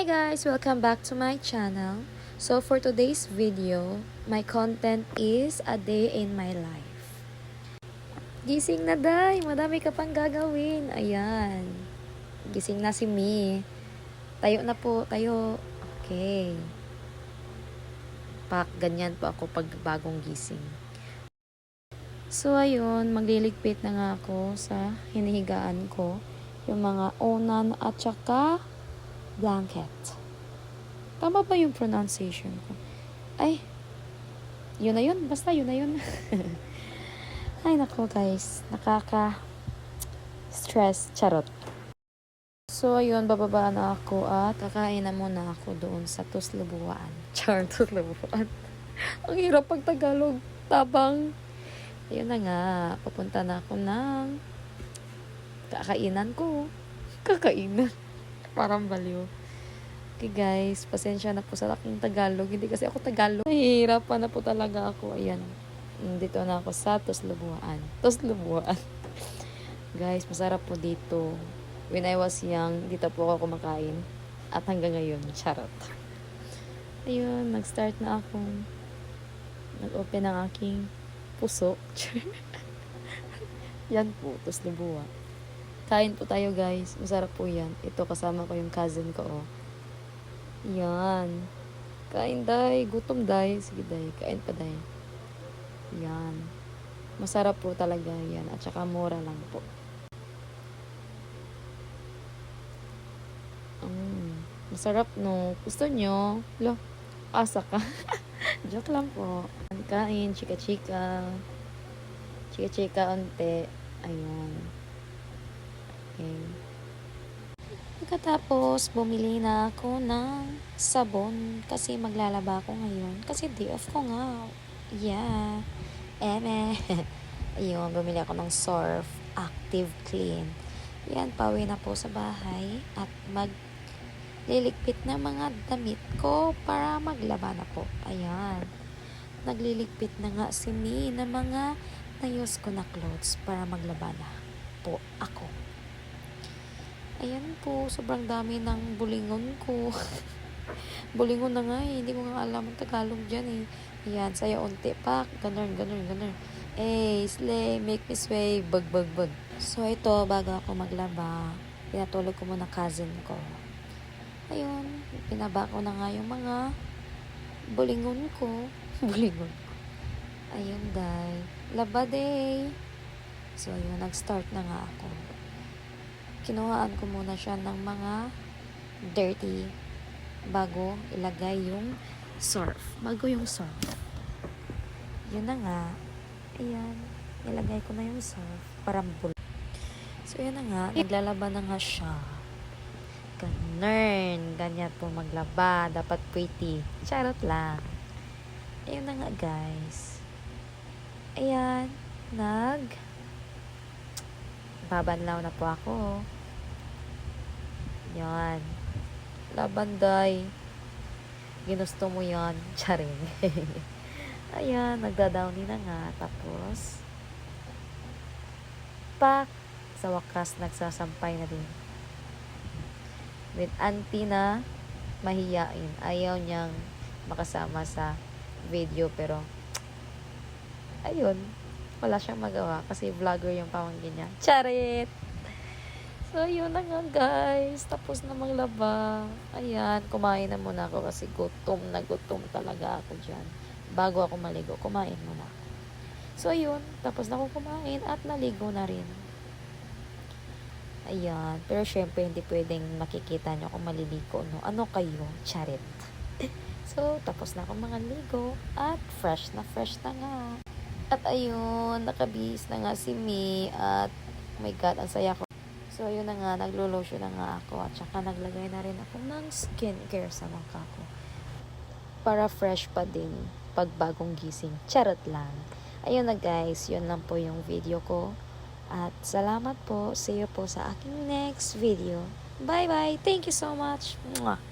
guys! Welcome back to my channel. So for today's video, my content is a day in my life. Gising na day! Madami ka pang gagawin. Ayan. Gising na si Mi. Tayo na po, tayo. Okay. Ganyan po ako pag bagong gising. So ayun, magliligpit na nga ako sa hinihigaan ko. Yung mga unan at saka blanket. Tama ba yung pronunciation ko? Ay, yun na yun. Basta yun na yun. Ay, nako guys. Nakaka-stress. Charot. So, ayun. Bababa na ako at kakain na muna ako doon sa Tuslubuan. Tuslubuan. Ang hirap pag Tagalog. Tabang. Ayun na nga. Papunta na ako ng kakainan ko. Kakainan. Parang baliw. Okay guys, pasensya na po sa laking Tagalog. Hindi kasi ako Tagalog. Nahihirapan na po talaga ako. Ayan. Dito na ako sa Tuslubuan. Tuslubuan. Guys, masarap po dito. When I was young, dito po ako kumakain. At hanggang ngayon, charot. Ayun, nag-start na akong nag-open ang aking puso. Yan po, Tuslubuan. Kain po tayo guys. Masarap po yan. Ito kasama ko yung cousin ko. Oh. Yan. Kain day. Gutom day. Sige day. Kain pa day. Yan. Masarap po talaga yan. At saka mura lang po. Masarap no. Gusto nyo? Lo. Asa ka. Joke lang po. Kain. Chika-chika. Chika-chika onte. Ayan. Okay. Pagkatapos, bumili na ako ng sabon kasi maglalaba ako ngayon. Kasi day off ko nga. Yeah. Ayun, bumili ako ng Surf Active Clean. Yan, pauwi na po sa bahay at magliligpit na mga damit ko para maglaba na po. Ayan. Nagliligpit na nga si Mi na mga nayos ko na clothes para maglaba na po ako. Ayan po, sobrang dami ng bulingon ko. Bulingon na nga eh. Hindi ko nga alam ang Tagalog dyan eh. Ayan, saya unti pa. Ganun. Eh, slay, make me sway, bag. So ito, bago ako maglaba, pinatulog ko muna cousin ko. Ayun, pinaba ko na nga yung mga bulingon ko. Bulingon ko. Ayun, guys. Laba day. So, ayun, nag-start na nga ako. Kinuhaan ko muna siya ng mga dirty bago ilagay yung surf. Bago yung surf. Yun na nga. Ayan. Ilagay ko na yung surf. Parang bull. So, yun na nga. Naglalaba na nga siya. Ganyan po maglaba. Dapat pretty. Charot lang. Ayun na nga, guys. Ayan. Babanlaw na po ako. Yan. Labanday. Ginusto mo yan. Charing. Ayan. Nagdadowny na nga. Tapos, sa wakas, nagsasampay na din. With auntie na mahiyain. Ayaw niyang makasama sa video. Pero, ayun. Wala siyang magawa kasi vlogger yung pamangkin niya. Charit! So, yun na nga guys. Tapos na maglaba. Ayan, kumain na muna ako kasi gutom talaga ako dyan. Bago ako maligo, kumain muna ako. So, yun. Tapos na ako kumain at naligo na rin. Ayan. Pero syempre, hindi pwedeng makikita nyo kung maliligo. No? Ano kayo? Charit. So, tapos na ako mga ligo at fresh na nga. At ayun, nakabihis na nga si Mi at oh my God, ang saya ko. So ayun na nga, naglo-lotion na nga ako at saka naglagay na rin ako ng skincare sa mukha ko. Para fresh pa din pag bagong gising. Charot lang. Ayun na guys, yun lang po yung video ko. At salamat po. See you po sa aking next video. Bye bye. Thank you so much. Mwah.